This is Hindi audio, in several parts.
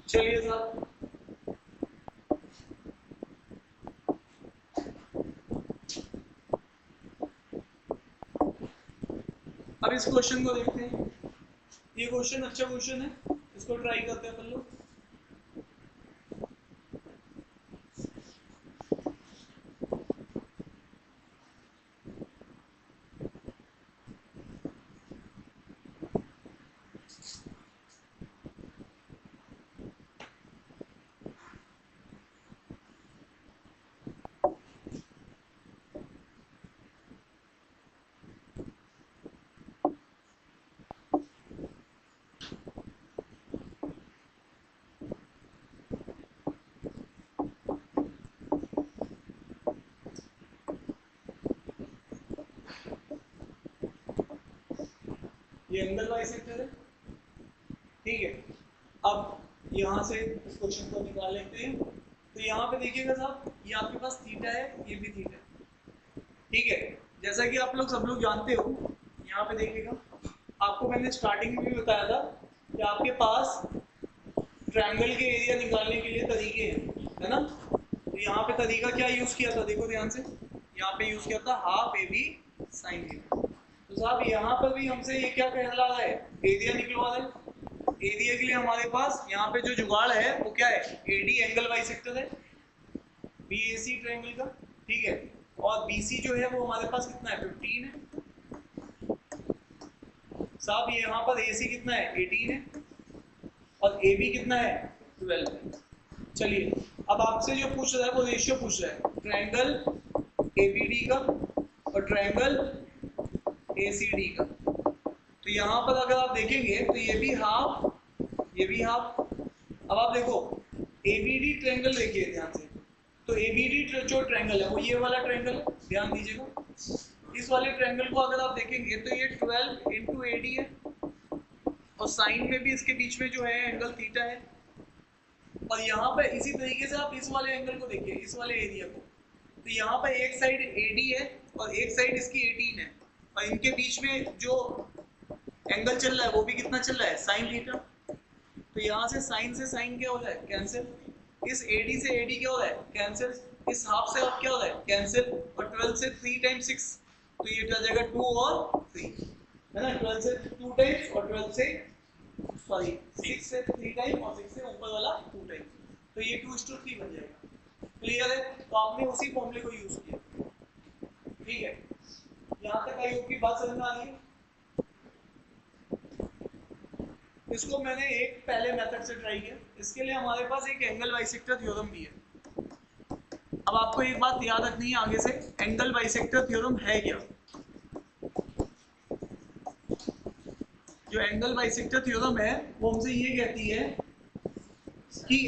चलिए साहब, अब इस क्वेश्चन को देखते हैं। ये क्वेश्चन अच्छा क्वेश्चन है, इसको ट्राई करते हैं अपन लोग। ये एंगल बाइसेक्टर है, ठीक है। अब यहाँ से इस क्वेश्चन को निकाल लेते हैं। तो यहाँ पे देखिएगा साहब, ये आपके पास थीटा है, ये भी थीटा है, ठीक है। जैसा कि आप लोग सब लोग जानते हो, यहाँ पे देखिएगा, आपको मैंने स्टार्टिंग में भी बताया था कि आपके पास ट्रायंगल के एरिया निकालने के लिए तरीके हैं, है ना। तो यहाँ पे तरीका क्या यूज किया था, देखो ध्यान से, यहाँ पे यूज किया था half A B sine theta. तो साहब यहाँ पर भी हमसे ये क्या कहला रहा है, एरिया निकलवा रहा है। एरिया के लिए हमारे पास यहाँ पे जो जुगाड़ है वो क्या है, एडी एंगल बाइसेक्टर है, बीएसी ट्रायंगल का, ठीक है। और बीसी जो है वो हमारे पास कितना है, 15 है साहब। ये यहाँ पर एसी कितना है, 18 है, और ए बी कितना है, 12 है। चलिए, अब आपसे जो पूछ रहा है वो रेशियो पूछ रहा है, ट्रायंगल एबीडी का और ट्रायंगल एसीडी का। तो यहाँ पर अगर आप देखेंगे तो ये भी हाफ, ये भी हाफ। अब आप देखो एबीडी ट्रायंगल देखिए ध्यान से, तो एबीडी जो ट्रायंगल है वो ये वाला ट्रायंगल है, ध्यान दीजिएगा। इस वाले ट्रायंगल को अगर आप देखेंगे तो ये 12 इंटू एडी है, और साइन में भी इसके बीच में जो है एंगल थीटा है। और यहाँ पे इसी तरीके से आप इस वाले एंगल को देखिए, इस वाले एरिया को, तो यहाँ पे एक साइड एडी है और एक साइड इसकी 18 है, और इनके बीच में जो एंगल चल रहा है वो भी कितना चल रहा है, साइन थीटा। तो यहाँ से साइन क्या हो रहा है, कैंसिल। इस एडी से एडी क्या हो रहा है, कैंसिल। इस हाफ से हाफ क्या हो रहा है, कैंसिल। और 12 से 3 टाइम्स 6, तो ये क्या जाएगा 2 और 3, है ना। 12 से 2 टाइम्स और 12 से सॉरी 6 से 3 टाइम और 6 से ऊपर वाला 2 टाइम, तो ये 2:3 बन जाएगा। क्लियर है, तो आपने उसी फॉर्मूले को यूज किया, ठीक है। यहाँ तक आई होगी बात समझ में आ रही है। इसको मैंने एक पहले मेथड से ट्राई किया, इसके लिए हमारे पास एक एंगल बाइसेक्टर थ्योरम भी है। अब आपको एक बात याद रखनी है आगे से, एंगल बाइसेक्टर थ्योरम है क्या। जो एंगल बाइसेक्टर थ्योरम है वो हमसे ये कहती है कि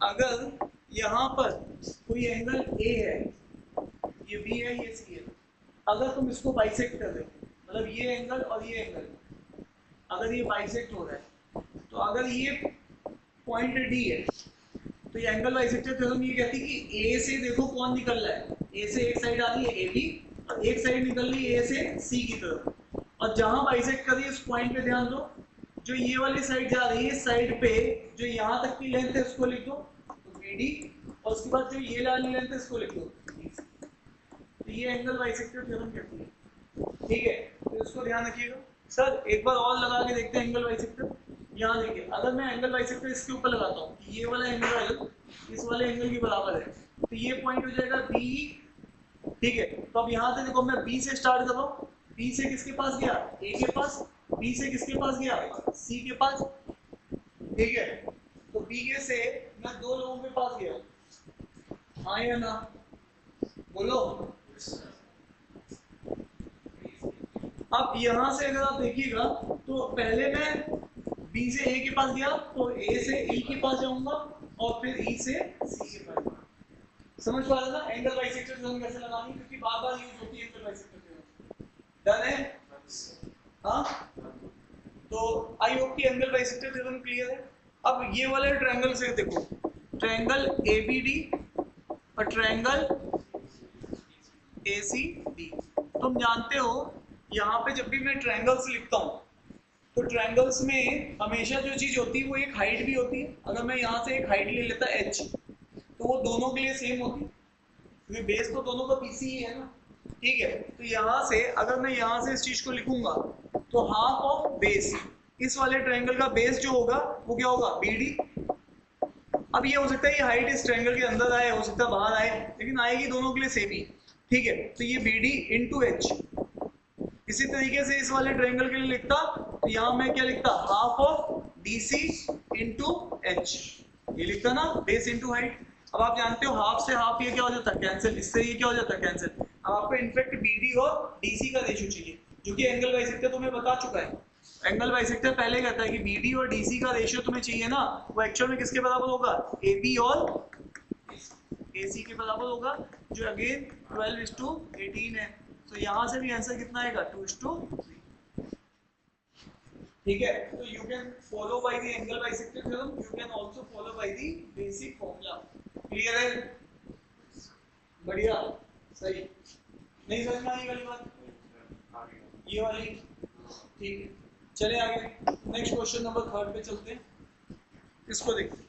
अगर यहाँ पर कोई एंगल ए है, ये बी है, ये सी है, अगर तुम इसको बाइसेक्ट कर दो, मतलब ये एंगल और ये एंगल अगर ये बाइसेक्ट हो रहा है, तो अगर ये पॉइंट डी है, तो ये एंगल बाइसेक्टर थ्योरम ये कहती है कि ए से देखो कौन निकल रहा है, ए से एक साइड आ रही है ए बी, और एक साइड निकल रही है ए से सी की तरफ, और जहां बाइसेक्ट कर रही है उस पॉइंट पे ध्यान दो, जो ये वाली साइड जा रही है साइड पे, जो यहाँ तक की लेंथ है उसको लिख दो तो BD, और उसके बाद जो ये वाली लेंथ है इसको लिख दो, तो ये एंगल बाइसेक्टर थ्योरम कहती है, ठीक है। तो इसको ध्यान रखिएगा। सर एक बार और लगा के देखते हैं एंगल बाइसेक्टर। यहाँ देखिए, अगर मैं एंगल बाइसेक्टर इसके ऊपर लगाता हूँ कि ये वाला एंगल इस वाले एंगल के बराबर है, तो ये पॉइंट हो जाएगा B, ठीक है। तो अब यहाँ से देखो, मैं B से स्टार्ट कर रहा हूँ, B से किसके पास गया, A के पास, B से किसके पास गया, C के पास, ठीक है। तो B के से मैं दो लोगों के पास गया, हाँ या ना, बोलो। अब यहाँ से अगर आप देखिएगा तो पहले मैं B से A के पास गया, तो A से E के पास जाऊंगा, और फिर E से C के पास जाऊंगा। समझ पा रहे ना एंगल बाइसेक्टर थ्योरम कैसे लगानी, क्योंकि बार बार यूज होती है एंगल बाइसेक्टर थ्योरम। डन है, हाँ। तो आई होप कि एंगल बाइसेक्टर थ्योरम क्लियर है। अब ये वाले ट्रायंगल से देखो, ट्रायंगल ABD और ट्रायंगल ACD। तुम जानते हो यहाँ पे जब भी मैं ट्रायंगल्स लिखता हूँ तो ट्रायंगल्स में हमेशा जो चीज होती है वो एक हाइट भी होती है। अगर मैं यहाँ से एक हाइट ले लेता h, तो वो दोनों के लिए सेम होती है, क्योंकि बेस तो दोनों का BC ही है ना। ठीक है, तो यहाँ से अगर मैं यहाँ से इस चीज को लिखूंगा तो हाफ ऑफ बेस, इस वाले ट्रायंगल का बेस जो होगा वो क्या होगा, BD। अब ये हो सकता है ये हाइट इस ट्रायंगल के अंदर आए, हो सकता है बाहर आए, लेकिन आएगी दोनों के लिए सेम ही। ठीक है, तो ये BD इंटू H। इसी तरीके से इस वाले ट्रायंगल के लिए लिखता तो यहाँ मैं क्या लिखता, half of DC into H, ये लिखता ना, बेस इंटू हाइट। अब आप जानते हो हाफ से हाफ ये क्या हो जाता है, कैंसिल, इससे ये क्या हो जाता है, कैंसिल। अब आपको इनफैक्ट BD और DC का रेशियो चाहिए, जो कि एंगल बाइसेक्टर तुम्हें बता चुका है। एंगल बाइसेक्टर पहले कहता है कि BD और DC का रेशियो तुम्हें चाहिए ना, वो एक्चुअल में किसके बराबर होगा, AB और AC के बराबर होगा, जो अगेन 12:18 है। तो यहाँ से भी आंसर कितना आएगा, 2:3। ठीक है, तो you can follow by the angle bisector theorem, you can also follow by the basic formula. Clear है, बढ़िया, सही। नहीं समझ में आई वाली बात, ये वाली, ठीक है। चले आगे, नेक्स्ट क्वेश्चन नंबर 3 पे चलते हैं, इसको देखते हैं।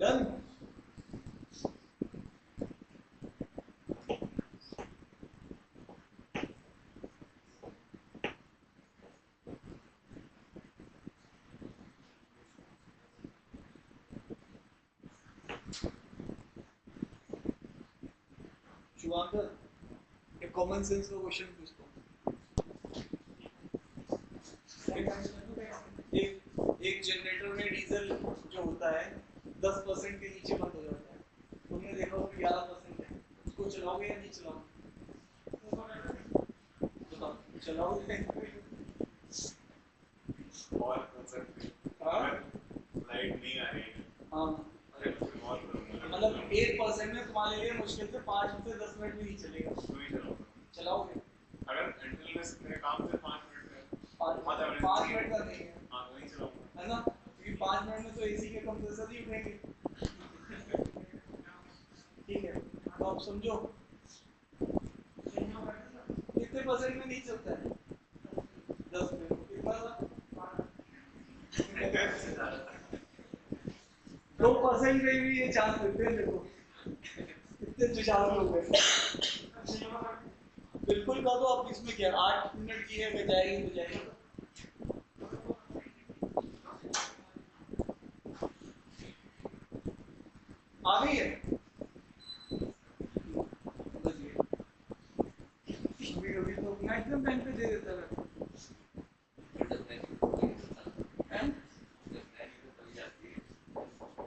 Done? शुभांकर, एक कॉमन सेंस का क्वेश्चन पूछता हूँ। एक जनरेटर में डीजल जो होता है 10% के नीचे बंद हो जाता है, तुमने देखा वो 11% है, उसको चलाओगे या नहीं चलाओगे, बताओ, चलाओगे? लाइट नहीं आ रही है, हाँ, मतलब 1% में तुम्हारे लिए मुश्किल से 5 से 10 मिनट भी नहीं चलेगा, चलाओगे? अगर इंटरनल में मेरे काम से 5 मिनट है, 5 मिनट का नहीं है, हाँ तो नहीं चलाऊंगा, है ना, क्योंकि 5 मिनट में तो एसी के कंप्रेसर ही उठेंगे। ठीक है, तो आप समझो कितने परसेंट में नहीं चलता है, 10 मिनट कितना था, 2% में भी ये चांस देते हैं। देखो कितने जुझारू लोग हैं, बिल्कुल का तो आप इसमें क्या 8 मिनट की है, अगर जाएगी तो जाएगी। आ गई है, कभी तो मैक्सिमम टाइम पे दे देता है।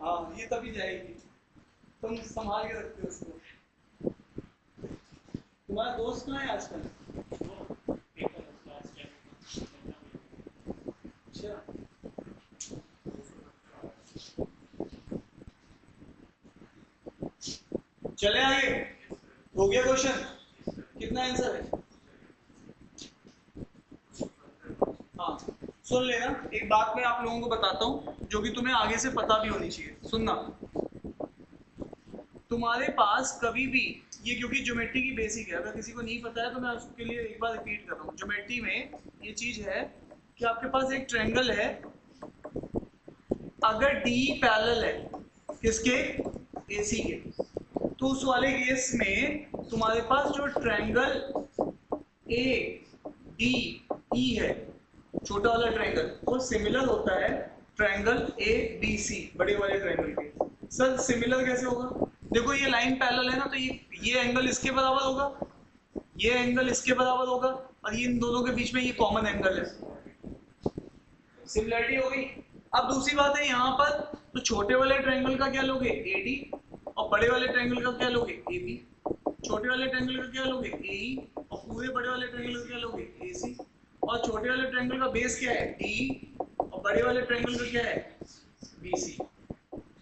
हाँ, ये तभी जाएगी, तुम संभाल के रखते हो उसको। तुम्हारा दोस्त कहाँ है आजकल? अच्छा, चले आगे, हो गया क्वेश्चन, कितना आंसर है? हाँ, सुन लेना, एक बात मैं आप लोगों को बताता हूँ जो कि तुम्हें आगे से पता भी होनी चाहिए, सुनना। तुम्हारे पास कभी भी ये, क्योंकि ज्योमेट्री की बेसिक है, अगर किसी को नहीं पता है तो मैं उसके लिए एक बार रिपीट कर रहा हूँ। ज्योमेट्री में ये चीज है कि आपके पास एक ट्रायंगल है, अगर D पैरेलल है किसके, AC के, तो उस वाले केस में तुम्हारे पास जो ट्रायंगल ADE है, छोटा वाला ट्रायंगल, वो सिमिलर होता है ट्रायंगल ABC, बड़े वाले ट्रायंगल के। सर सिमिलर कैसे होगा? देखो ये लाइन पैरेलल है ना, तो ये एंगल इसके बराबर होगा, ये एंगल इसके बराबर होगा, और ये इन दोनों के बीच में ये कॉमन एंगल है, सिमिलरिटी हो गई। अब दूसरी बात है, यहाँ पर तो छोटे वाले ट्रायंगल का क्या लोगे AD, और बड़े वाले ट्रायंगल का क्या लोगे AB। छोटे वाले ट्रायंगल का क्या लोगे AE, और पूरे बड़े वाले ट्रायंगल का क्या लोगे AC। और छोटे वाले ट्रायंगल का बेस क्या है DE, और बड़े वाले ट्रायंगल का क्या है BC।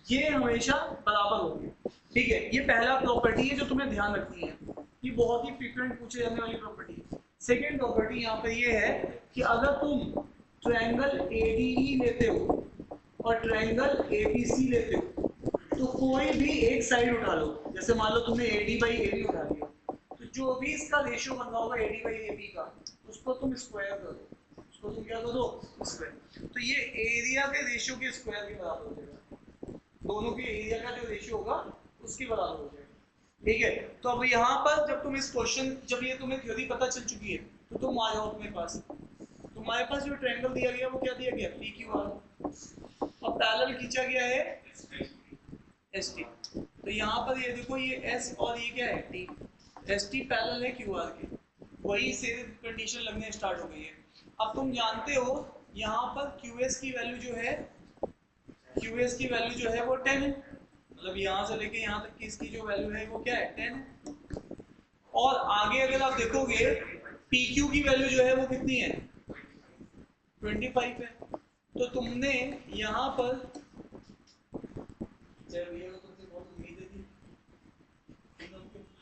ये हमेशा बराबर होंगे, ठीक है। ये पहला प्रॉपर्टी है जो तुम्हें ध्यान रखनी है, ये बहुत ही फ्रीक्वेंट पूछे जाने वाली प्रॉपर्टी है। सेकेंड प्रॉपर्टी यहाँ पे ये है कि अगर तुम ट्रायंगल ADE लेते हो और ट्रायंगल ABC लेते हो तो कोई भी एक साइड उठा लो, जैसे मान लो तुमने AD बाई AB उठा लिया, तो जो भी इसका रेशियो बन रहा होगा AD बाई AB का, उसको तुम स्क्वायर कर दो, उसको तुम क्या करो स्क्वायर। तो ये एरिया के रेशियो के स्क्वायर के बराबर हो जाएगा, दोनों के एरिया का जो रेशियो होगा उसके बराबर हो जाएगा, ठीक है। तो अब यहाँ पर जब तुम इस क्वेश्चन, जब ये तुम्हें थ्योरी पता चल चुकी है तो तुम आ जाओ अपने पास। तुम्हारे पास जो ट्रायंगल दिया गया वो क्या दिया गया PQR, और पैरेलल खींचा गया है ST। तो यहाँ पर ये देखो ये S और ये क्या है T, ST पैरेलल है QR के, वही से कंडीशन लगने स्टार्ट हो गई है। अब तुम जानते हो यहाँ पर QS की वैल्यू जो है, QS की वैल्यू जो है वो 10 है, मतलब यहाँ से लेके यहाँ तक की इसकी जो वैल्यू है वो क्या है 10 है। और आगे अगर आप देखोगे PQ की वैल्यू जो है वो कितनी है 25 है। तो तुमने यहाँ पर तुमसे बहुत उम्मीदें थी,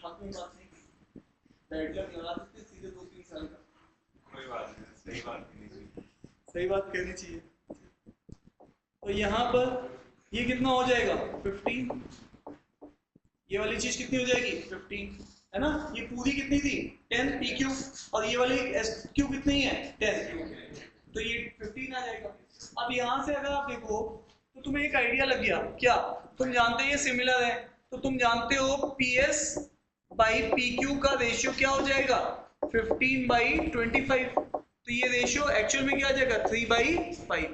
हक में बात नहीं की, बैड लक लगा देते सीधे 2-3 साल का। कोई बात नहीं, सही बात कहनी चाहिए, सही बात कहनी चाहिए। तो यहाँ पर ये कितना हो जाएगा 15, ये वाली चीज कितनी हो जाएगी 15, है ना। ये पूरी कितनी थी 10 PQ, और ये वाली SQ कितनी है 10, तो ये 15 आ जाएगा। अब यहाँ से अगर आप देखो तो तुम्हें एक आइडिया लग गया क्या, तुम जानते हो ये सिमिलर है, तो तुम जानते हो PS बाई PQ का रेशियो क्या हो जाएगा 15/25, तो ये रेशियो एक्चुअल में क्या आ जाएगा 3/5।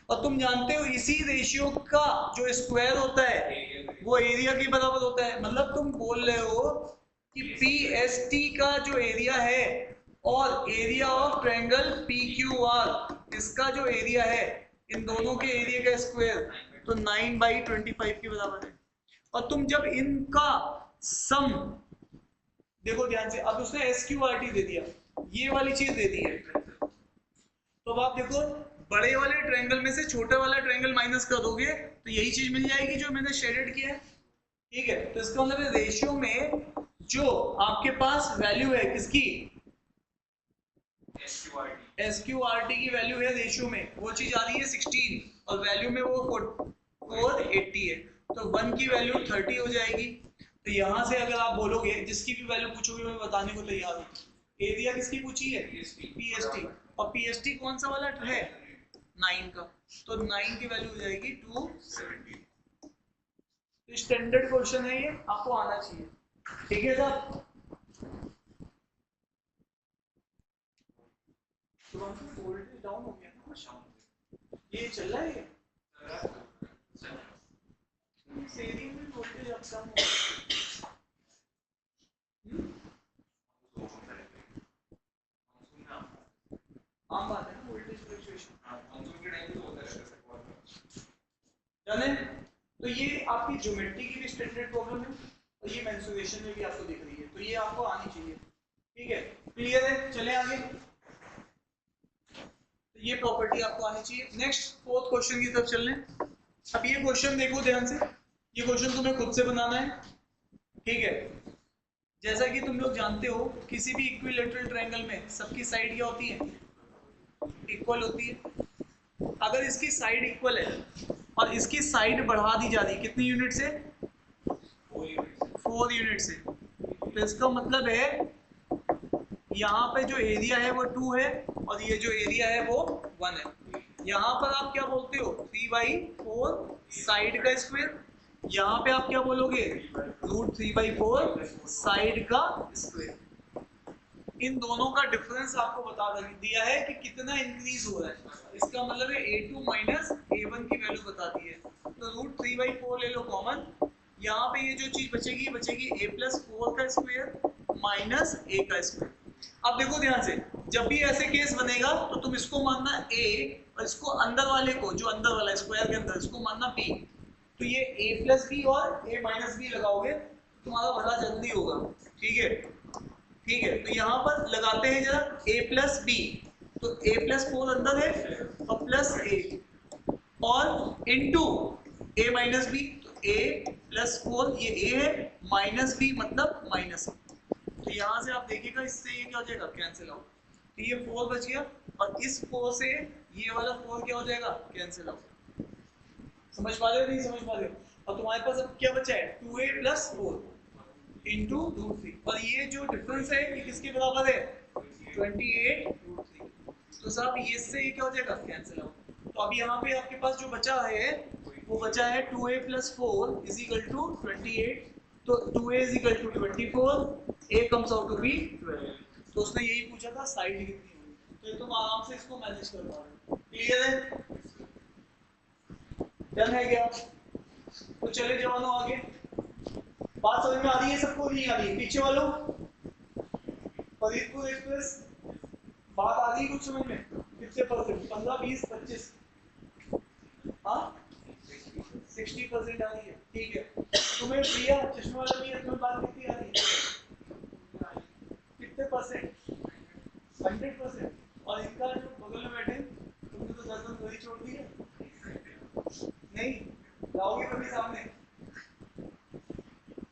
और तुम जानते हो इसी रेशियो का जो स्क्वायर होता है वो एरिया के बराबर होता है, मतलब तुम बोल रहे हो कि PST का जो एरिया है और एरिया ऑफ ट्रायंगल PQR, इसका जो एरिया है इन दोनों के एरिया का स्क्वायर तो 9/25 के बराबर है। और तुम जब इनका सम देखो ध्यान से, अब उसने SQRT दे दिया, ये वाली चीज दे दी है, तो अब आप देखो बड़े वाले ट्रायंगल में से छोटा वाला ट्रायंगल माइनस कर दोगे तो यही चीज मिल जाएगी जो मैंने शेडेड किया है, ठीक है। तो इसका मतलब रेशियो में जो आपके पास वैल्यू है किसकी SQRT की वैल्यू है रेशियो में, वो चीज आ रही है 16 और वैल्यू में वो 480 है, तो 1 की वैल्यू 30 हो जाएगी। तो यहाँ से अगर आप बोलोगे जिसकी भी वैल्यू पूछोगे मैं बताने को तैयार हूँ। एरिया किसकी पूछी है PST, और PST कौन सा वाला है 9 का, तो 9 की वैल्यू हो जाएगी 270। स्टैंडर्ड क्वेश्चन है ये, आपको आना चाहिए, ठीक है साहब। वोल्टेज डाउन हो गया ना, ये चल रहा है इस एरिया में वोल्टेज अब कम हो गया। आम बात है ना वोल्टेज फ्लक्चुएशन, जाने। तो ये आपकी ज्योमेट्री की भी स्टैंडर्ड प्रॉब्लम है और ये मेंसुरेशन में भी आपको दिख रही है, तो ये आपको आनी चाहिए, ठीक है। क्लियर है, चले आगे। तो ये प्रॉपर्टी आपको आनी चाहिए। नेक्स्ट फोर्थ क्वेश्चन की तरफ चल रहे हैं। अब ये क्वेश्चन देखो ध्यान से, ये क्वेश्चन तुम्हें खुद से बनाना है, ठीक है। जैसा कि तुम लोग जानते हो किसी भी इक्विलैटरल ट्रायंगल में सबकी साइड क्या होती है इक्वल होती है। अगर इसकी साइड इक्वल है और इसकी साइड बढ़ा दी जा रही कितनी यूनिट से 4 यूनिट से, तो इसका मतलब है यहाँ पे जो एरिया है वो 2 है और ये जो एरिया है वो 1 है। यहाँ पर आप क्या बोलते हो 3/4 साइड का स्क्वायर, यहाँ पे आप क्या बोलोगे √3/4 साइड का स्क्वायर। इन दोनों का डिफरेंस आपको बता दिया है कि कितना इंक्रीज हो रहा है, इसका मतलब है A2 माइनस A1 की वैल्यू बता दी है। तो √3/4 ले लो कॉमन, यहाँ पे ये जो चीज बचेगी A+4 का स्क्वायर माइनस A का स्क्वायर। अब देखो ध्यान से, जब भी ऐसे केस बनेगा तो तुम इसको मानना A और इसको अंदर वाले को, जो अंदर वाला स्क्वायर के अंदर, इसको मानना B। तो ये a प्लस बी और a माइनस बी लगाओगे तुम्हारा भला जल्दी होगा। ठीक है, ठीक है। तो यहाँ पर लगाते हैं जरा a प्लस बी, तो a प्लस 4 अंदर है और प्लस a और इनटू a माइनस बी, तो a प्लस 4 ये a है, माइनस बी मतलब माइनस। तो यहाँ से आप देखिएगा इससे ये क्या हो जाएगा, कैंसिल आउट। तो ये 4 बच गया और इस 4 से ये वाला 4 क्या हो जाएगा, कैंसिल आउट। समझ पा रहे हो नहीं समझ पा रहे हो? और तुम्हारे पास अब क्या बचा है, 2a प्लस 4 इंटू रूट 3, और ये जो डिफरेंस है ये किसके बराबर है, 28 रूट 3। तो साहब ये से ये क्या हो जाएगा, कैंसिल आउट। तो अब यहाँ पे आपके पास जो बचा है वो बचा है 2a plus 4 is equal to 28। तो 2a is equal to 24, a comes out to be 12। तो उसने यही पूछा था साइड कितनी होगी, तो ये तुम आराम से इसको मैनेज कर पा रहे हो। क्लियर है, डन है क्या? तो चले जवानों आगे, बात समझ में आ रही है सबको, नहीं आ रही है? पीछे वालों, फरीदपुर एक्सप्रेस, बात आ रही है कुछ समझ में? कितने परसेंट, 15, 20, 25? हाँ 60% आ रही है। ठीक है, तुम्हें प्रिया चश्मे वाला भी तुम्हें बात कितनी आ रही है, कितने परसेंट? 100%। और इनका जो बगल में बैठे तुमने तो 10 वही छोड़ दी है, नहीं लाओगे कभी सामने,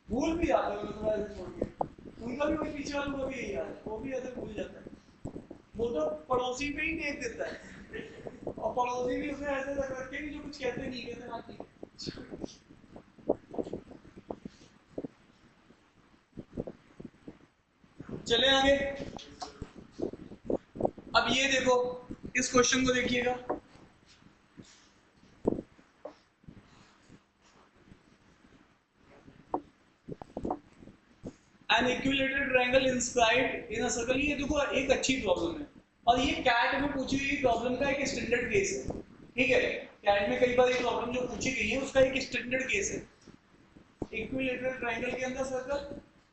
भूल भी जाते हो तुम्हारा ऐसे छोड़ के। उनका भी वही पीछे वालों का भी यही हाल है, वो भी ऐसे भूल जाता है। वो तो पड़ोसी पे ही देख देता है और पड़ोसी भी उसे ऐसे लग रखे कि जो कुछ कहते नहीं कहते ना ठीक। चले आगे। अब ये देखो, इस क्वेश्चन को देखिएगा, an equilateral triangle inscribed in a circle. ये देखो एक अच्छी प्रॉब्लम है और ये कैट में पूछी हुई प्रॉब्लम का एक स्टैंडर्ड केस है। ठीक है, कैट में कई बार ये प्रॉब्लम जो पूछी गई है उसका एक स्टैंडर्ड केस है। इक्विलेटरल ट्रायंगल के अंदर सर्कल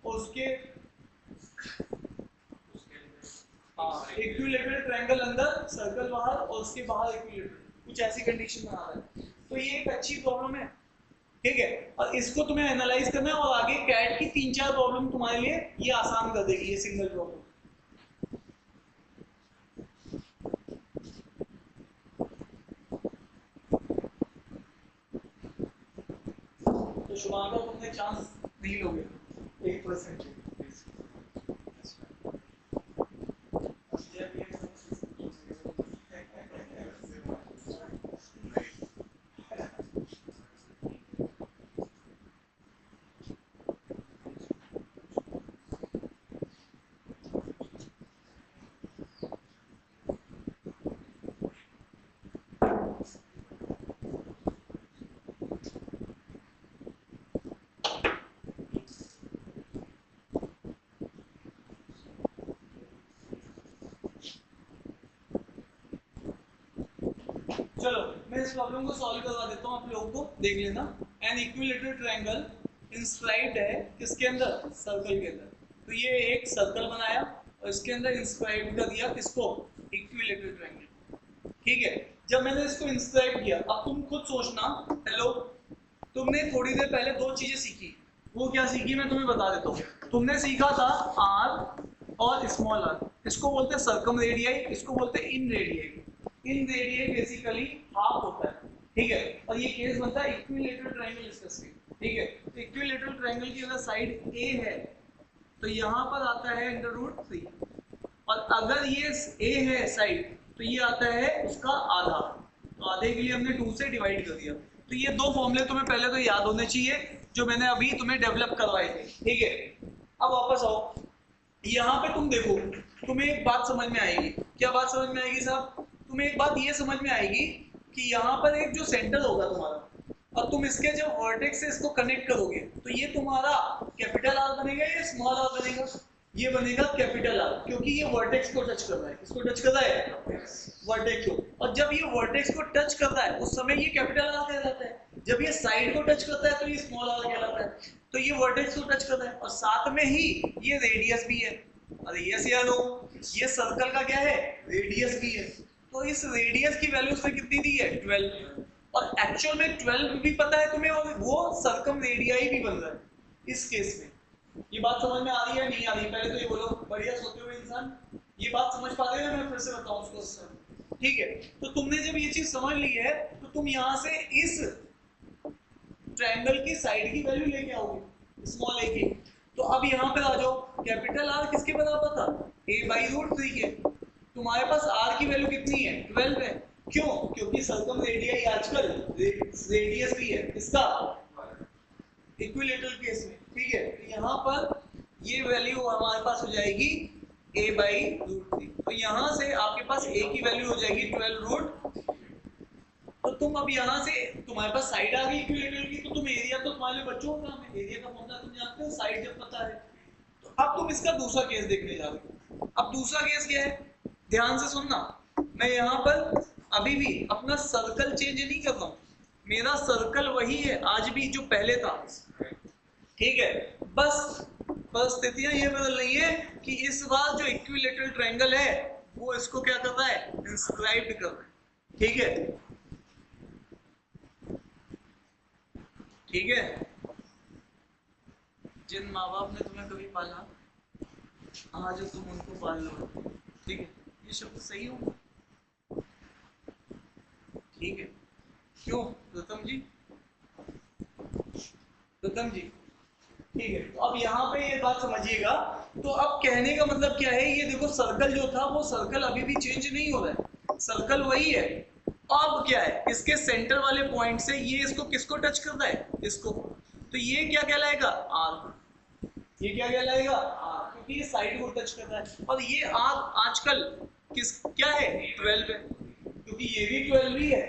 और उसके इक्विलेटरल ट्रायंगल अंदर सर्कल बाहर और उसके बाहर इक्विलेटरल, कुछ ऐसी कंडीशन बना रहा है। तो ये एक अच्छी प्रॉब्लम है। ठीक है, और इसको तुम्हें एनालाइज करना है और आगे कैट की 3-4 प्रॉब्लम तुम्हारे लिए ये आसान कर देगी, ये सिंगल प्रॉब्लम। तो शुभांकर तुमने चांस नहीं लोगे 1%। चलो मैं इस प्रॉब्लम को सॉल्व करवा देता हूँ, आप लोगों को देख लेना। एन इक्विलेटरल ट्रायंगल इंस्क्राइब्ड है किसके अंदर, सर्कल के अंदर। तो ये एक सर्कल बनाया और इसके अंदर इंस्क्राइब कर दिया किसको, इक्विलेटरल ट्रायंगल। ठीक है, जब मैंने इसको इंस्क्राइब किया, अब तुम खुद सोचना, हेलो, तुमने थोड़ी देर पहले 2 चीजें सीखी। वो क्या सीखी मैं तुम्हें बता देता हूँ। तुमने सीखा था आर और स्मॉल आर, इसको बोलते हैं सर्कम रेडियाई, इसको बोलते हैं इन रेडियाई। इन रेडियाई बेसिकली हाफ होता है। ठीक है, और ये केस बनता है इक्विलेटरल ट्रायंगल डिस्कस की। ठीक है, तो इक्विलेटरल ट्रायंगल की अगर साइड ए है तो यहाँ पर आता है √3, और अगर ये ए है साइड तो ये आता है उसका आधा। तो आधे के लिए हमने 2 से डिवाइड कर दिया। तो ये 2 फॉर्मूले तुम्हें पहले तो याद होने चाहिए जो मैंने अभी तुम्हें डेवलप करवाए थे। ठीक है, अब वापस आओ, यहाँ पे तुम देखो, तुम्हें एक बात समझ में आएगी। क्या बात समझ में आएगी साहब? तुम्हें एक बात ये समझ में आएगी कि यहाँ पर एक जो सेंटर होगा तुम्हारा और तुम इसके जब वर्टेक्स से इसको कनेक्ट करोगे तो ये तुम्हारा कैपिटल आर बनेगा या स्मॉल आर बनेगा? ये बनेगा कैपिटल आर, क्योंकि ये वर्टेक्स को टच कर रहा है। किसको टच कर रहा है? वर्टेक्स को। और जब ये वर्टेक्स को टच कर रहा है उस समय ये कैपिटल आर कहलाता है। जब ये साइड को टच करता है तो ये स्मॉल आर कहलाता है। तो ये वर्टेक्स को टच कर रहा है और साथ में ही ये रेडियस भी है। रेडियस याद हो, ये सर्कल का क्या है? रेडियस भी है। तो इस रेडियस की वैल्यू उसने कितनी दी है? 12। और एक्चुअल में 12 भी पता है तुम्हें और वो सर्कम रेडियाई भी बन रहा है इस केस में। ये बात समझ में आ रही है नहीं आ रही? पहले तो ये बोलो, बढ़िया सोते हुए इंसान, ये बात समझ पा रहे हो? मैं फिर से बताऊं उसको, ठीक है? तो तुमने जब ये चीज समझ ली है तो तुम यहाँ से इस ट्रायंगल की साइड की वैल्यू लेके आओगे, स्मॉल ए की। तो अब यहाँ पे आ जाओ, कैपिटल आर किसके बराबर था? a/√3 के। तुम्हारे पास आर की वैल्यू कितनी है? 12 है। क्यों? क्योंकि सर्कम रेडियस आजकल रेडियस भी है इसका इक्विलेटरल केस में, ठीक है? तो यहाँ पर ये वैल्यू हमारे पास हो जाएगी a/√3। तो यहाँ से आपके पास a की वैल्यू हो जाएगी 12√। तो तुम अब यहाँ से तुम्हारे पास साइड आ गई इक्विलेटरल की, तो तुम एरिया तो तुम्हारे बच्चों का काम है, एरिया का फॉर्मूला तुम जानते हो, साइड जब पता है। तो अब तुम इसका दूसरा केस देखने जा रहे हो। अब दूसरा केस क्या है? ध्यान से सुनना, मैं यहाँ पर अभी भी अपना सर्कल चेंज नहीं कर रहा हूँ, मेरा सर्कल वही है आज भी जो पहले था, ठीक है? बस परिस्थितियां ये बदल रही है कि इस बार जो इक्विलेटरल ट्रायंगल है वो इसको क्या कर रहा है? इंस्क्राइब कर रहा है, ठीक है? ठीक है? जिन माँ बाप ने तुम्हें कभी पाला आज तुम उनको पाल लो, ठीक है? ये शब्द सही हो, ठीक है? क्यों गौतम जी? गौतम जी, ठीक है? तो अब यहाँ पे ये बात समझिएगा। तो अब कहने का मतलब क्या है? ये देखो, सर्कल जो था वो सर्कल अभी भी चेंज नहीं हो रहा है, सर्कल वही है। अब क्या है? इसके सेंटर वाले पॉइंट से ये इसको किसको टच कर रहा है? इसको। तो ये क्या कहलाएगा? आर। ये क्या कहलाएगा? आर, क्योंकि ये साइड को टच कर रहा है। और ये आर आजकल किस क्या है? 12 है, क्योंकि ये भी 12 ही है,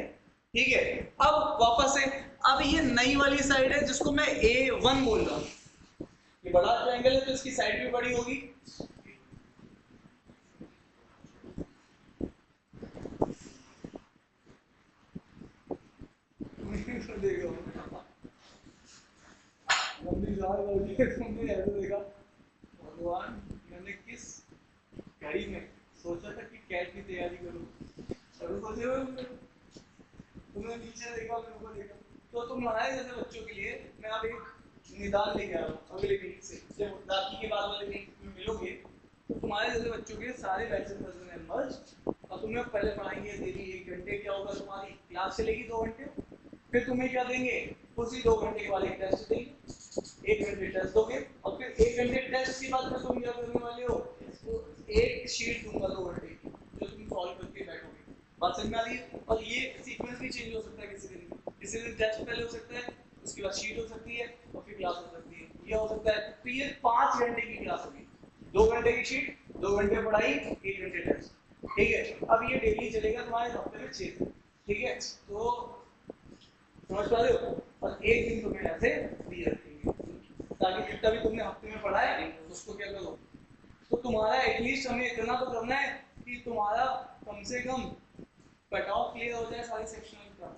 ठीक है? अब वापस से, अब ये नई वाली साइड है जिसको मैं A1 बोल रहा हूँ। ये बड़ा ट्रायंगल है तो इसकी साइड भी बड़ी होगी, देखो तुमने ऐसे देखा, भगवान मैंने किस घड़ी में सोचा था कि कैट की तैयारी करूं, और सोचे हुए तुमने नीचे देखा, मेरे को देखा। तो तुम हमारे जैसे बच्चों के लिए मैं अब एक निदान लेके आ रहा हूँ अगले वीक से, जब राखी के बाद वाले वीक में मिलोगे तो तुम्हारे जैसे बच्चों के सारे बैचेस मेंबर्स, और तुम्हें पहले पढ़ाएंगे डेली 1 घंटे, क्या होगा तुम्हारी क्लास चलेगी 2 घंटे, फिर तुम्हें क्या देंगे? उसी 2 घंटे के बाद एक टेस्ट देंगे, 1 घंटे टेस्ट दोगे, और फिर 1 घंटे टेस्ट के बाद में तुम क्या करने वाले हो? इसको एक शीट दूंगा 2 घंटे की, जो तुम सॉल्व करके बैठोगे। बात समझ में आ रही है? और ये सीक्वेंस भी चेंज हो सकता है किसी दिन टेस्ट पहले हो सकता है, उसके बाद शीट हो सकती है, और फिर क्लास हो सकती है, ये हो सकता है। तो ये 5 घंटे की क्लास होगी, 2 घंटे की शीट, 2 घंटे पढ़ाई, 1 घंटे टेस्ट, ठीक है? अब ये डेली चलेगा तुम्हारे हफ्ते में 6 दिन, ठीक है? तो समझ पा रहे हो? और एक दिन तुम्हें ऐसे फ्री रखेंगे ताकि जितना भी तुमने हफ्ते में पढ़ा है उसको क्या करो, तो तुम्हारा एटलीस्ट हमें इतना तो करना है कि तुम्हारा कम से कम कट ऑफ क्लियर हो जाए सारी सेक्शनल का।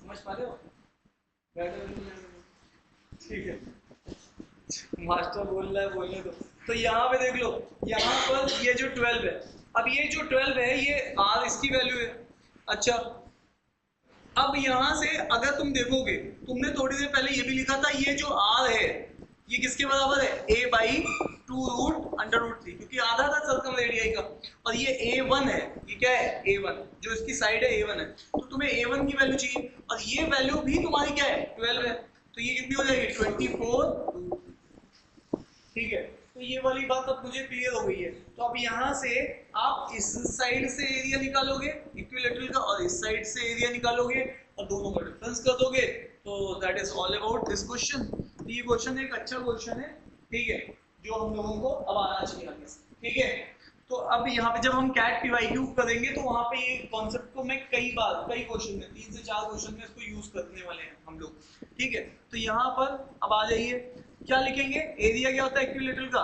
समझ पा रहे हो? ठीक है, मास्टर बोल रहा है, बोलने दो। तो यहाँ पे देख लो, यहाँ पर ये जो 12 है, अब ये जो 12 है ये आर इसकी वैल्यू है। अच्छा, अब यहाँ से अगर तुम देखोगे, तुमने थोड़ी देर पहले ये भी लिखा था, ये जो आर है ये किसके बराबर है? a/2√√3, क्योंकि आधा था सर्कम रेडियस का। और ये a1 है, ये क्या है? a1, जो इसकी साइड है a1 है। तो तुम्हें a1 की वैल्यू चाहिए, और ये वैल्यू भी तुम्हारी क्या है? 12 है। तो ये कितनी हो जाएगी? 24, ठीक है? तो ये वाली बात अब मुझे क्लियर हो गई है। तो अब यहाँ से आप इस साइड से एरिया निकालोगे इक्विलेटरल का, और इस साइड से एरिया निकालोगे, और दोनों का डिफरेंस कर दोगे। तो that is all about this question. ये क्वेश्चन एक अच्छा क्वेश्चन है, ठीक है, जो हम लोगों को अब आना चाहिए आगे से, ठीक है? तो अब यहाँ पे जब हम कैट PYQ करेंगे तो वहाँ पे ये कॉन्सेप्ट को मैं कई क्वेश्चन में 3 से 4 क्वेश्चन में इसको यूज करने वाले हैं हम लोग, ठीक है? तो यहाँ पर अब आ जाइए, क्या लिखेंगे? एरिया क्या होता है इक्विलेटरल का?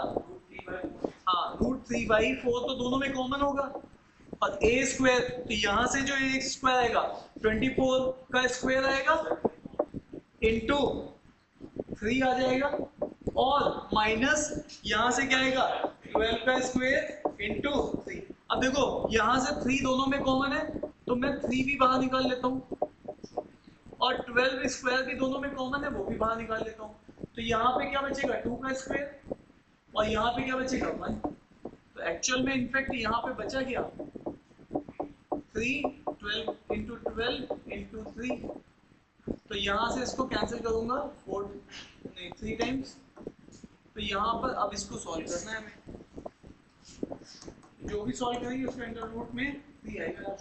हाँ, √3/4, तो दोनों में कॉमन होगा, और a², तो यहाँ से जो a² आएगा 24 का स्क्वायर आएगा इंटू 3 आ जाएगा, और माइनस यहाँ से क्या आएगा? 12 का स्क्वायर इंटू 3। अब देखो यहाँ से 3 दोनों में कॉमन है, तो मैं 3 भी बाहर निकाल लेता हूँ, और 12 स्क्वायर भी दोनों में कॉमन है, वो भी बाहर निकाल लेता हूँ। तो यहाँ पे क्या बचेगा 2 का स्क्वायर और यहाँ पे क्या बचेगा 1। तो एक्चुअल में इनफैक्ट यहाँ पे बचा क्या 3, 12 इंटू 12 इंटू 3। तो यहाँ से इसको कैंसिल करूंगा 4 नहीं 3 टाइम्स। तो यहाँ पर अब इसको सॉल्व करना है हमें, जो भी सॉल्व करेंगे उसका अंडर रूट में 3 आएगा।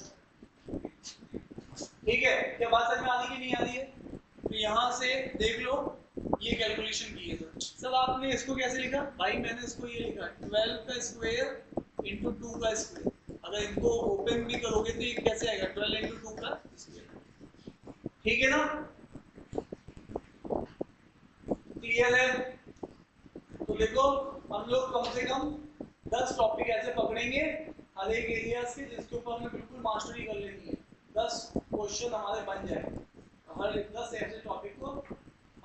ठीक है, क्या बात समझ में आ रही है कि नहीं आ रही है? तो यहाँ से देख लो ये कैलकुलेशन की है। तो सब आपने इसको कैसे लिखा भाई? मैंने इसको ये लिखा 12 का स्क्वायर इंटू 2 का स्क्वायर। अगर इनको ओपन भी करोगे तो ये कैसे आएगा 12 इंटू 2 का स्क्वायर। ठीक है ना? क्लियर है? तो देखो हम लोग कम से कम 10 टॉपिक ऐसे पकड़ेंगे हर एक एरिया से जिसके ऊपर हमें बिल्कुल मास्टरी कर लेनी है। 10 क्वेश्चन हमारे बन जाए। हर 10 ऐसे टॉपिक को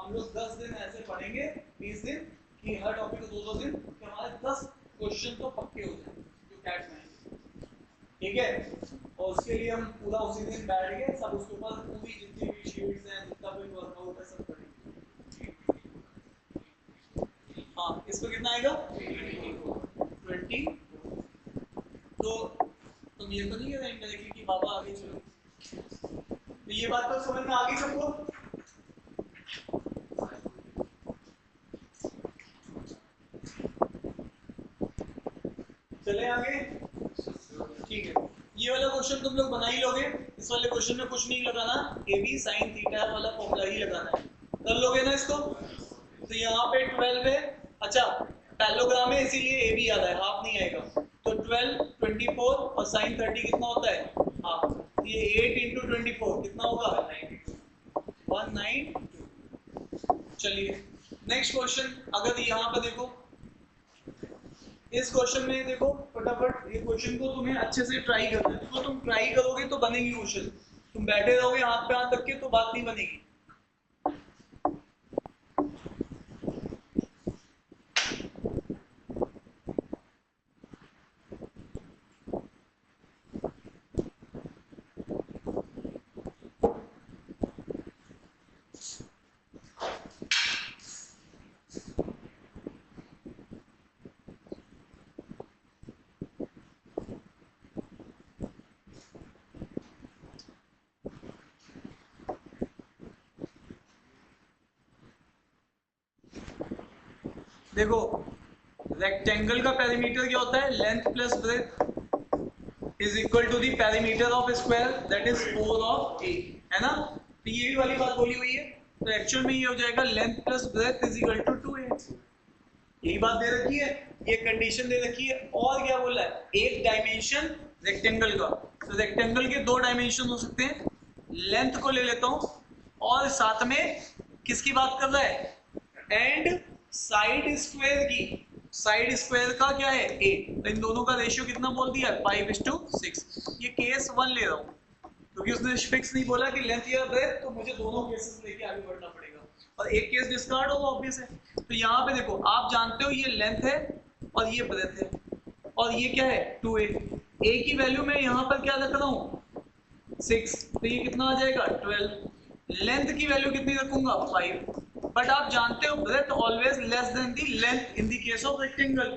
हम लोग 10 दिन ऐसे पढ़ेंगे, 20 दिन कि हर टॉपिक को 2-2 दिन, कि हमारे 10 क्वेश्चन तो पक्के हो जाए जो कैट में आएंगे। ठीक है? और उसके लिए हम पूरा उसी दिन बैठ के सब उसके ऊपर पूरी जितनी भी शीट्स हैं, जितना भी वर्कआउट है सब करेंगे। हाँ, इस पर कितना आएगा 20। तो तुम ये तो नहीं कह रहे इंडायरेक्टली कि बाबा आगे चलो? तो ये बात तो समझ में आ गई सबको? चले आगे? ठीक है, ये वाला क्वेश्चन तुम लोग बना ही लोगे। इस वाले क्वेश्चन में कुछ नहीं लगाना, ए बी साइन थीटा वाला फॉर्मूला ही लगाना है। कर लोगे ना इसको? तो यहाँ पे 12 है। अच्छा, पैरेललोग्राम है इसीलिए ए बी आ रहा है, हाफ नहीं आएगा। तो 12 24 और साइन 30 कितना होता है हाफ। ये 8 इंटू 24 कितना होगा 192। चलिए नेक्स्ट क्वेश्चन, अगर यहाँ पर देखो इस क्वेश्चन में देखो फटाफट, ये क्वेश्चन को तुम्हें अच्छे से ट्राई करना है। तो तुम ट्राई करोगे तो बनेगी क्वेश्चन, तुम बैठे रहोगे हाथ पे हाथ रख के तो बात नहीं बनेगी। देखो रेक्टेंगल का पेरीमीटर क्या होता है, length plus breadth is equal to the perimeter of square that is 4 of a, है ना? तो ये भी वाली बात बोली हुई है। तो एक्चुअल में ये हो जाएगा length plus breadth is equal to 2a। यही बात दे रखी है, ये कंडीशन दे रखी है। और क्या बोला है, एक डायमेंशन रेक्टेंगल का। तो रेक्टेंगल के 2 डायमेंशन हो सकते हैं, लेंथ को ले लेता हूं और साथ में किसकी बात कर रहा है, एंड साइड स्क्वायर की। साइड स्क्वायर का क्या है a, तो इन दोनों का रेशियो कितना बोल दिया 5:6। ये केस 1 ले रहा हूं क्योंकि उसने फिक्स नहीं बोला कि लेंथ या ब्रेथ, तो मुझे दोनों केसेस लेके आगे बढ़ना पड़ेगा और एक केस डिस्कार्ड होगा ऑब्वियस है। तो यहाँ पे देखो आप जानते हो ये लेंथ है और ये ब्रेथ है और ये क्या है 2a। a की वैल्यू मैं यहाँ पर क्या रख रहा हूँ 6, तो ये कितना आ जाएगा 12। लेंथ की वैल्यू कितनी रखूंगा 5। बट आप जानते हो breadth always less than the length in the case of rectangle.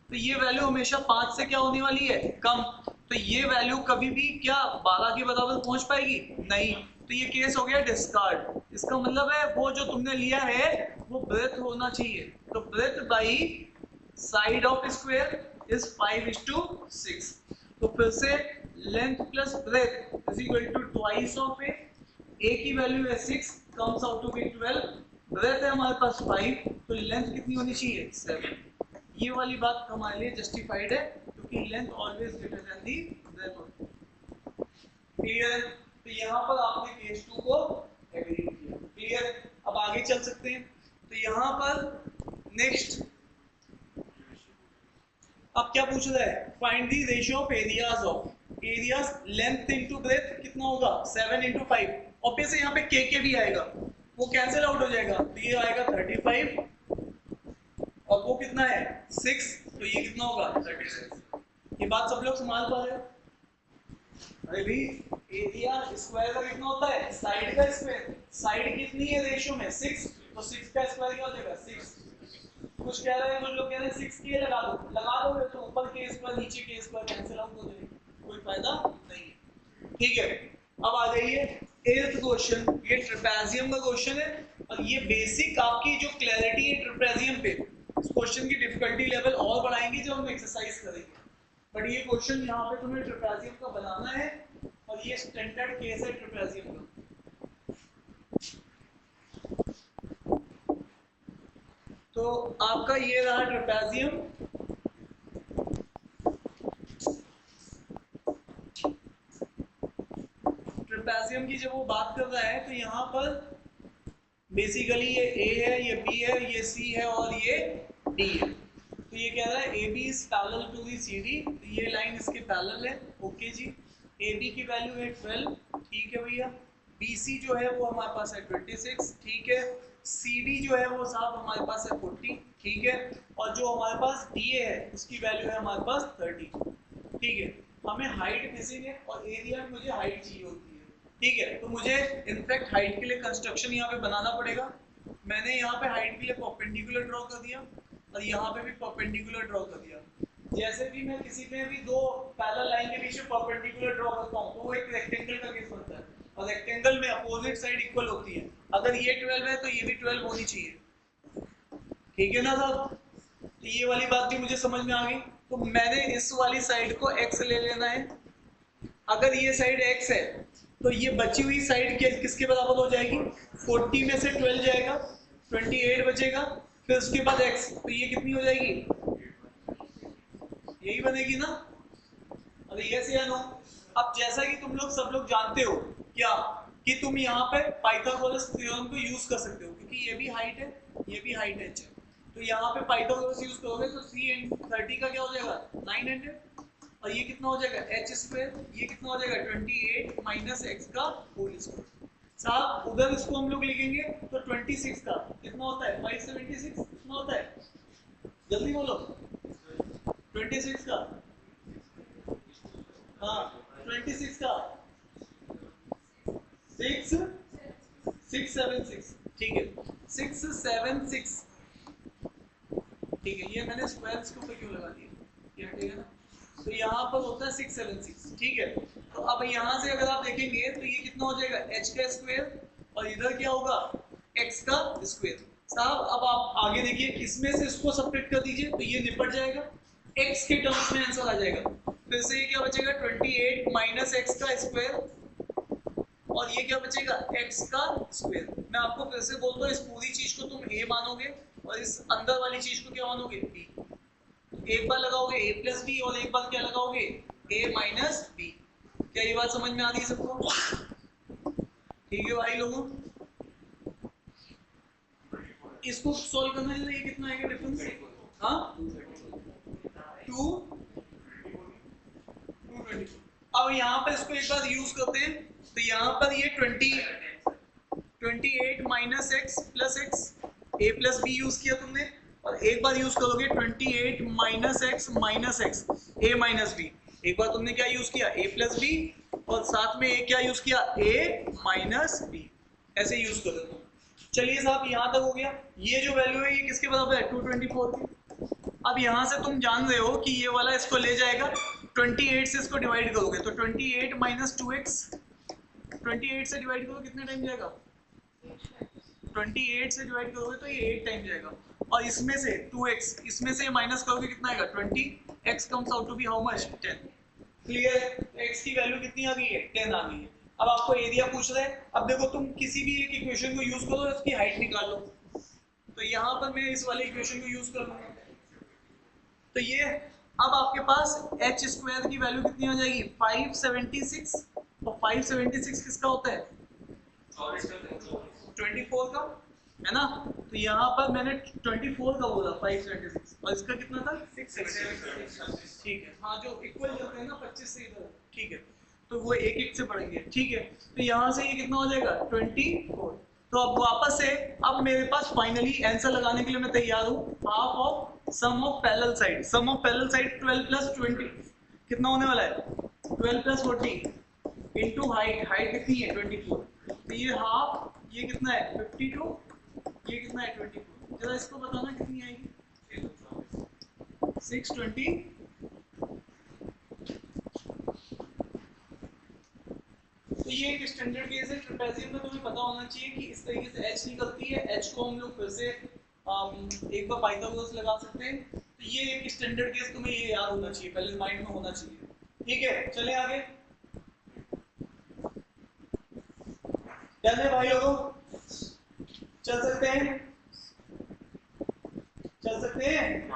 तो ये वैल्यू हमेशा 5 से क्या होने वाली है कम। तो ये वैल्यू कभी भी क्या 12 के बराबर पहुंच पाएगी नहीं। तो ये केस हो गया डिस्कार्ड। इसका मतलब है वो जो तुमने लिया है वो ब्रेथ होना चाहिए। तो breadth by side of square is 5:6। तो फिर से length plus breadth is equal to twice of a. A की वैल्यू है 6, comes out to be 12। Breadth है हमारे पास 5, तो लेंथ कितनी होनी चाहिए 7। ये वाली बात हमारे लिए जस्टिफाइड है क्योंकि लेंथ ऑलवेज ग्रेटर देन दी ब्रेथ होती है। क्लियर है? तो यहाँ पर आपने केस 2 को एग्री किया। क्लियर है? अब आगे चल सकते हैं। तो यहाँ पर नेक्स्ट अब क्या पूछ रहा है, find the ratio of areas of areas length into breadth कितना होगा 7 into 5। ऑब्वियसली यहाँ पे के भी आएगा, वो कैंसिल आउट हो जाएगा। तो ये आएगा 35 और वो कितना है 6, तो ये कितना होगा 36। ये बात सब लोग संभाल पा रहे हो? अरे भाई एरिया स्क्वायर का कितना होता है, साइड का स्क्वायर। साइड कितनी है रेशियो में 6, तो 6 का स्क्वायर क्या हो जाएगा 6। कुछ कह रहे हैं, कुछ लोग कह रहे हैं 6 के लगा दोगे तो ऊपर के स्क्वायर नीचे के स्क्वायर कैंसिल आउट हो जाएंगे, कोई फायदा नहीं है। ठीक है, अब आ जाइए 8th क्वेश्चन। ये ट्रेपेजियम का क्वेश्चन है और ये बेसिक आपकी जो क्लैरिटी है ट्रेपेजियम पे, इस क्वेश्चन की डिफिकल्टी लेवल और बढ़ाएंगे जब हम एक्सरसाइज करेंगे। बट ये क्वेश्चन यहाँ पे तुम्हें ट्रेपेजियम का बनाना है और ये स्टैंडर्ड केस है ट्रेपेजियम का। तो आपका ये रहा ट्रेपेजियम। ट्रेपेजियम की जब वो बात कर रहा है तो यहाँ पर बेसिकली ये ए है, ये बी है, ये सी है और ये डी है। तो ये कह रहा है A B is parallel to the C D, तो ये लाइन इसके पैरेलल है। ओके जी, ए बी की वैल्यू है 12, ठीक है भैया। बी सी जो है वो हमारे पास है 26, ठीक है। सी डी जो है वो साहब हमारे पास है 40, ठीक है। और जो हमारे पास डी ए है उसकी वैल्यू है हमारे पास 30, ठीक है। हमें हाइट मिसिंग है और एरिया में मुझे हाइट चाहिए होती है, ठीक है। तो मुझे इनफैक्ट हाइट के लिए कंस्ट्रक्शन यहाँ पे बनाना पड़ेगा। मैंने यहाँ पे हाइट के लिए परपेंडिकुलर ड्रॉ कर दिया और यहाँ पे भी परपेंडिकुलर ड्रॉ कर दिया। जैसे भी मैं किसी में भी दो पैरेलल लाइन के बीच में परपेंडिकुलर ड्रॉ करता हूँ तो वो एक रेक्टेंगल का केस बनता है और रेक्टेंगल में अपोजिट साइड इक्वल होती है। अगर ये 12 है तो ये भी 12 होनी चाहिए, ठीक है ना साहब। तो ये वाली बात भी मुझे समझ में आ गई। तो मैंने इस वाली साइड को x ले लेना है। अगर ये साइड x है तो ये बची हुई साइड किसके बराबर हो जाएगी, 40 में से 12 जाएगा, 28 बचेगा, फिर उसके बाद x, तो ये कितनी हो जाएगी, यही बनेगी ना। अरे यस या नो। अब जैसा कि तुम लोग सब लोग जानते हो क्या कि तुम यहाँ पे पाइथागोरस थ्योरम को यूज कर सकते हो, क्योंकि ये भी हाइट है, ये भी हाइट है। तो यहाँ पे पाइथागोरस यूज करोगे तो 330 का क्या हो जाएगा 900, और ये कितना हो जाएगा h स्क्वायर, ये कितना हो जाएगा 28 माइनस x का होल स्क्वायर। साहब उधर इसको हम लोग लिखेंगे तो 26 का कितना होता है 576, कितना होता है जल्दी बोलो 26 का, हाँ 26 का 676, ठीक है 676, ठीक है। ये मैंने स्क्वायर्स के ऊपर क्यों लगा दिया, ये हटेगा ना। तो यहाँ पर होता है 676, ठीक है। तो अब यहाँ से अगर आप देखेंगे तो ये कितना हो जाएगा h का स्क्वायर और इधर क्या होगा x का स्क्वायर। साहब अब आप आगे देखिए, इसमें से इसको सेपरेट कर दीजिए तो ये निपट जाएगा, x के टर्म्स में आंसर आ जाएगा। फिर से ये क्या बचेगा 28 माइनस x का स्क्वायर और ये क्या बचेगा x का स्क्वायर। मैं आपको फिर से बोलता हूँ, इस पूरी चीज को तुम a मानोगे और इस अंदर वाली चीज को क्या मानोगे b। एक बार लगाओगे a प्लस बी और एक बार क्या लगाओगे a माइनस बी। क्या ये बात समझ में आ रही है सबको, ठीक है भाई लोगों। इसको सॉल्व करने के लिए कितना आएगा डिफरेंस, हाँ 224। अब यहाँ पर इसको एक बार यूज करते हैं तो यहाँ पर ये 28 माइनस एक्स प्लस एक्स, ए प्लस बी यूज किया तुमने, और एक बार यूज करोगे 28 माइनस एक्स ए माइनस बी। एक बार तुमने क्या यूज किया ए प्लस बी और साथ में क्या यूज किया ए माइनस बी, ऐसे यूज कर दो। चलिए साहब यहाँ तक हो गया। ये जो वैल्यू है ये किसके बराबर है 224 की। अब यहाँ से तुम जान रहे हो कि ये वाला इसको ले जाएगा, 28 से इसको डिवाइड करोगे तो 28 माइनस 2x, 28 से डिवाइड करोगे कितने टाइम जाएगा, 28 से डिवाइड करोगे तो ये 8 टाइम जाएगा। और इसमें से 2x, इसमें से माइनस करोगे कितना आएगा 20, x comes out to be how much 10। Clear, x की वैल्यू कितनी आ गई है 10 आ गई है। अब आपको एरिया पूछ रहा है। अब देखो तुम किसी भी एक इक्वेशन को यूज करो, इसकी हाइट निकाल लो। तो यहाँ पर मैं इस वाले इक्वेशन को यूज कर लूंगा तो ये अब आपके पास h स्क्वायर की वैल्यू कितनी हो जाएगी 576, और 576 किसका होता है 24 का, है ना। तो यहाँ पर मैंने 24 का बोला 576 और इसका कितना था 676, ठीक है। हाँ जो इक्वल चलते हैं ना 25 से इधर, ठीक है। तो वो एक एक से पढ़ेंगे, ठीक है। तो यहाँ से ये कितना हो जाएगा 24। तो अब वापस से अब मेरे पास फाइनली आंसर लगाने के लिए मैं तैयार हूँ। Half of sum of parallel side, sum of parallel side 12 plus 20 कितना होने वाला है 12 प्लस 40 इनटू हाइट, हाइट कितनी है 24, तो ये हाफ, ये कितना है 52, ये कितना है 24, जरा इसको बताना कितनी आएगी 620। तो ये एक स्टैंडर्ड केस है ट्रेपेजियम में, तुम्हें पता होना चाहिए कि इस तरीके से एच निकलती है, एच को हम लोग फिर से एक बार पाइथागोरस लगा सकते हैं। तो ये एक स्टैंडर्ड केस तुम्हें ये याद होना चाहिए, पहले माइंड में होना चाहिए। ठीक है, चले आगे। चल भाई लोगों, चल सकते हैं, चल सकते हैं।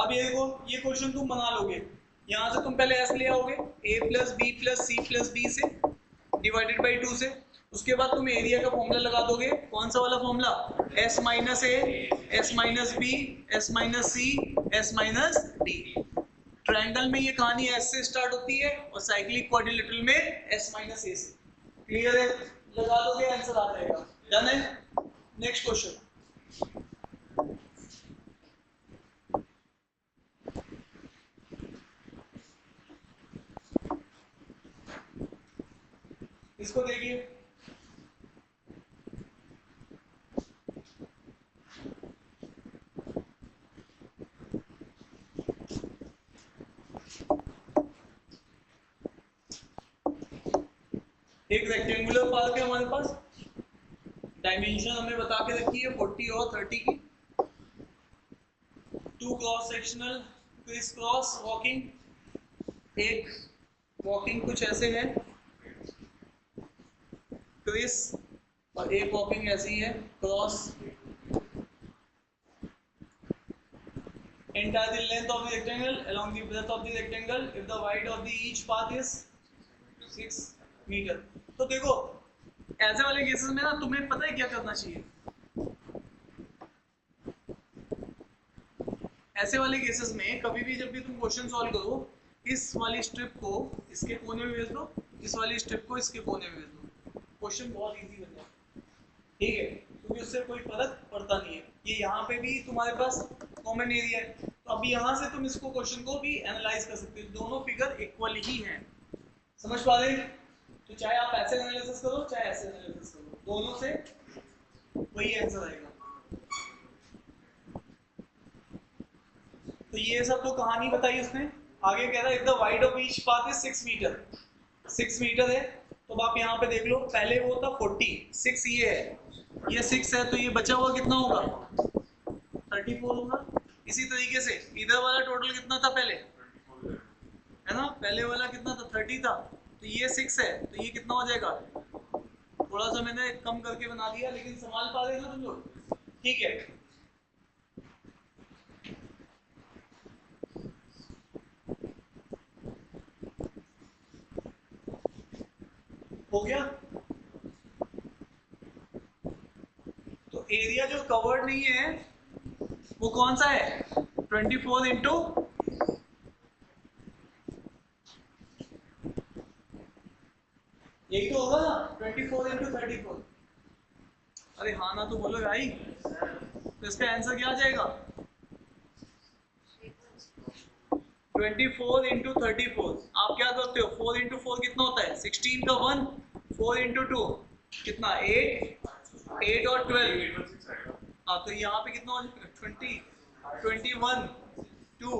अब ये देखो, ये क्वेश्चन तुम बना लोगे, यहां से तुम पहले एस ले आओगे, a plus B plus C plus D से डिवाइडेड बाई 2 से, उसके बाद तुम एरिया का फॉर्मूला लगा दोगे, कौन सा वाला formula, s minus a, s minus b, s minus c, s minus d. Triangle में ये कहानी एस से स्टार्ट होती है और साइक्लिक क्वाड्रिलेटरल में एस माइनस ए से। क्लियर है, लगा दोगे आंसर आ जाएगा। डन है, नेक्स्ट क्वेश्चन। इसको देखिए, एक रेक्टेंगुलर पार्क है हमारे पास, डायमेंशन हमने बता के रखी है 40 और 30 की, 2 cross sectional criss cross walking, एक वॉकिंग कुछ ऐसे है क्रिस और एक वॉकिंग ऐसी है cross. entire the length of the rectangle along the breadth of the rectangle if the width of the each path is 6 metre. तो देखो ऐसे वाले केसेस में ना तुम्हें पता है क्या करना चाहिए, ऐसे वाले केसेस में कभी भी जब भी तुम क्वेश्चन सॉल्व करो, इस वाली स्ट्रिप को इसके कोने में भेज दो, इस वाली स्ट्रिप को इसके कोने में भेज दो, क्वेश्चन बहुत इजी बन जाएगा। ठीक है, क्योंकि उससे कोई फर्क पड़ता नहीं है। ये यहाँ पे भी तुम्हारे पास कॉमन एरिया है, तो अभी यहाँ से तुम इसको क्वेश्चन को भी एनालाइज कर सकते हो, दोनों फिगर इक्वल ही हैं। समझ पा रहे हैं? तो चाहे आप ऐसे एनालिसिस करो चाहे ऐसे एनालिसिस करो, दोनों से वही आंसर आएगा। तो ये सब तो कहानी बताई उसने। आगे कह रहा है if the wide of each path is 6 metre, 6 metre है, तो आप यहाँ पे देख लो, पहले वो था 40, 6 ये है, ये 6 है, तो ये बचा हुआ कितना होगा 34 होगा। इसी तरीके से इधर वाला टोटल कितना था पहले, है ना, पहले वाला कितना था 30 था, तो ये 6 है, तो ये कितना हो जाएगा, थोड़ा सा मैंने कम करके बना दिया, लेकिन संभाल पा रहे हो तुम लोग? ठीक है, हो गया। तो एरिया जो कवर्ड नहीं है वो कौन सा है, 24 इंटू, यही तो होगा ना, 24 इंटू 34। अरे हाँ ना तो बोलो भाई, तो इसका आंसर क्या आ जाएगा 24 इंटू 34। आप क्या करते हो, 4 इंटू 4 कितना होता है 16 का 1, 4 इंटू 2 कितना 8, 8 और 12, हाँ तो यहाँ पे कितना हो जाएगा 20, 21, 2,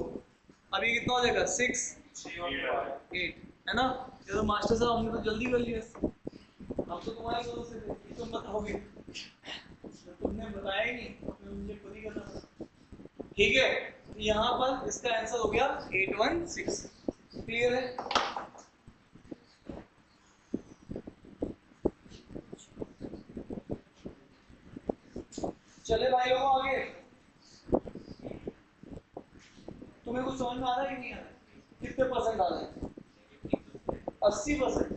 अभी कितना हो जाएगा 6, 8, है ना। ये तो मास्टर साहब हमने तो जल्दी कर लिया, अब तो तुम्हारे दोस्त से थे, तुम बताओगे, तुमने बताया ही नहीं तो मुझे खुद ही करना पड़ा। ठीक है, यहाँ पर इसका आंसर हो गया 816। क्लियर है? चले भाई लोगों आगे, तुम्हें कुछ समझ में आ रहा है कि नहीं आ रहा है? कितने परसेंट आ रहे हैं? 80%,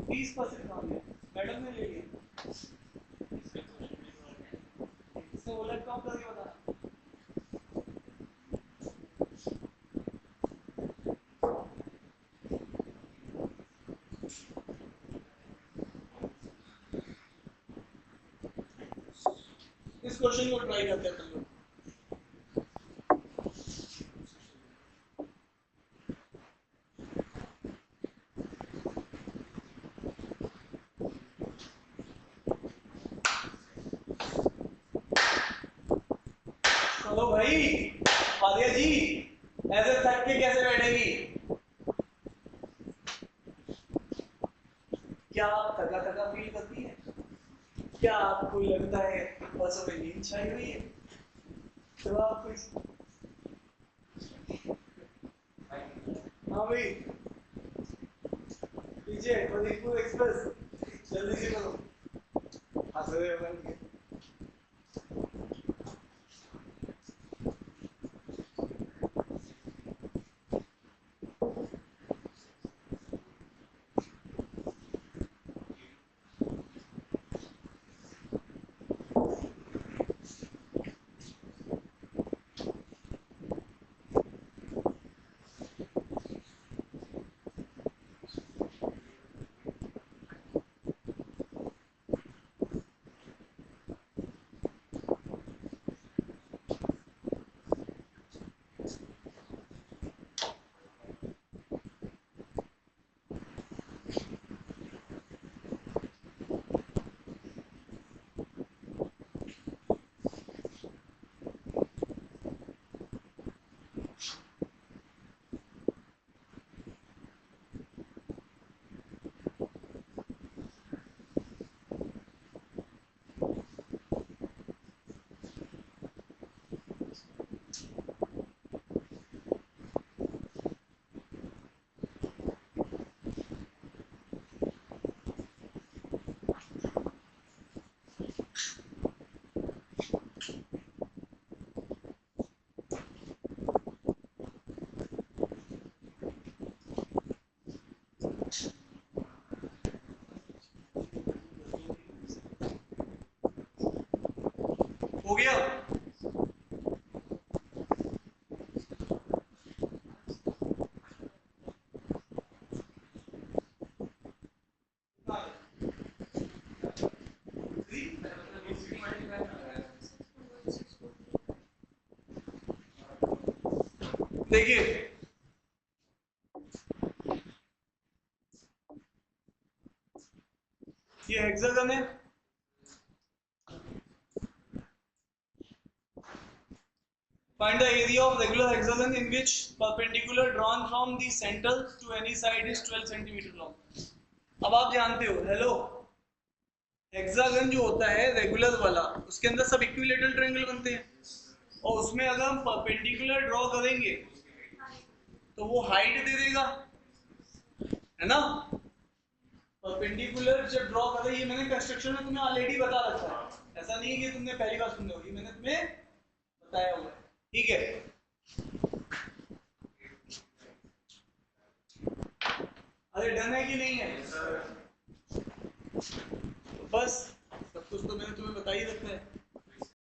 20% आ गया, मैडम ने ले लिया, इससे बोला कम करके बता। क्वेश्चन को ट्राई करते हैं अपन लोग। चलो भाई, आर्या जी ऐसे थक के कैसे बैठेगी? क्या आप थका थका फील करती है? क्या आपको लगता है बसों में नींद छाई हुई है? तो आप कुछ, हाँ भाई लीजिए मधुपुर एक्सप्रेस जल्दी से करो। हाँ सर हो गया। देखिए ये हेक्सागन है, find the area of regular hexagon in which perpendicular drawn from the center to any side is 12 cm long। अब आप जानते हो, हेलो, हेक्सागन जो होता है रेगुलर वाला, उसके अंदर सब इक्विलेटरल ट्रायंगल बनते हैं, और उसमें अगर हम परपेंडिकुलर ड्रॉ करेंगे तो वो हाइट दे देगा, है ना। परपेंडिकुलर जब ड्रॉ कर रही है, मैंने कंस्ट्रक्शन में तुम्हें ऑलरेडी बता रखा है, ऐसा नहीं है कि तुमने पहली बार सुन रहे हो, मैंने तुम्हें बताया हुआ है, ठीक है। अरे डन है कि नहीं है? तो बस सब कुछ तो मैंने तुम्हें बता ही रखा है।